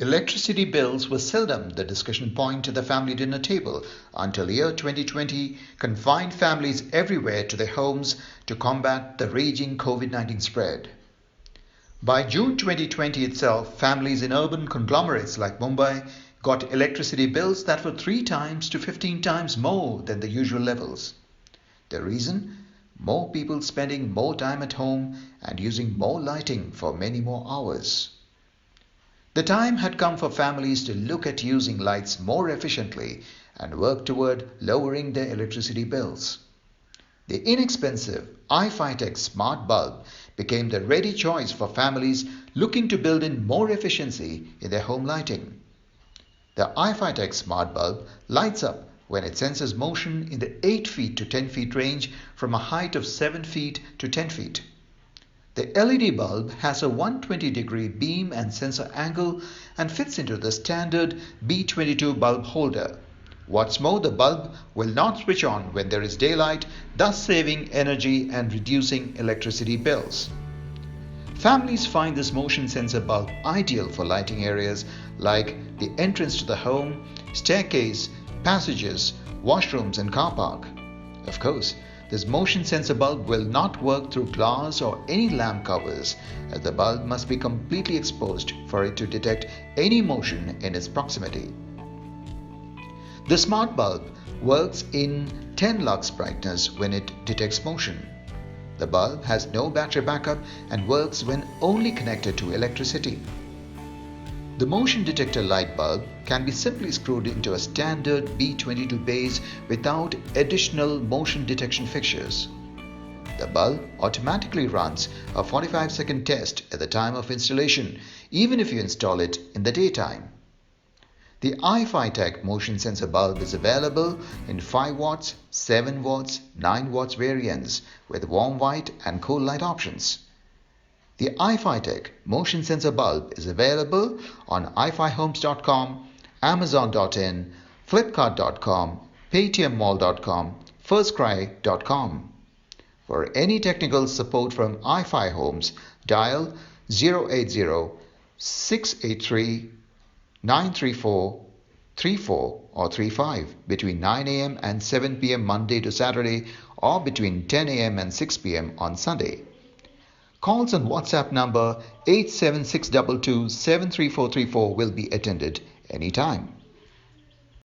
Electricity bills were seldom the discussion point at the family dinner table until year 2020 confined families everywhere to their homes to combat the raging COVID-19 spread. By June 2020 itself, families in urban conglomerates like Mumbai got electricity bills that were 3 times to 15 times more than the usual levels. The reason? More people spending more time at home and using more lighting for many more hours. The time had come for families to look at using lights more efficiently and work toward lowering their electricity bills. The inexpensive IFIHomes smart bulb became the ready choice for families looking to build in more efficiency in their home lighting. The IFIHomes smart bulb lights up when it senses motion in the 8 feet to 10 feet range from a height of 7 feet to 10 feet. The LED bulb has a 120-degree beam and sensor angle and fits into the standard B22 bulb holder. What's more, the bulb will not switch on when there is daylight, thus saving energy and reducing electricity bills. Families find this motion sensor bulb ideal for lighting areas like the entrance to the home, staircase, passages, washrooms and car park. Of course, this motion sensor bulb will not work through glass or any lamp covers, as the bulb must be completely exposed for it to detect any motion in its proximity. The smart bulb works in 10 lux brightness when it detects motion. The bulb has no battery backup and works when only connected to electricity. The motion detector light bulb can be simply screwed into a standard B22 base without additional motion detection fixtures. The bulb automatically runs a 45-second test at the time of installation, even if you install it in the daytime. The IFIHomes motion sensor bulb is available in 5 watts, 7 watts, 9 watts variants with warm white and cool light options. The IFIHomes motion sensor bulb is available on IFIHomes.com, Amazon.in, Flipkart.com, PayTMMall.com, FirstCry.com. For any technical support from IFIHomes, dial 080-683-934-34 or 35 between 9 a.m. and 7 p.m. Monday to Saturday or between 10 a.m. and 6 p.m. on Sunday. Calls on WhatsApp number 87622 73434 will be attended anytime.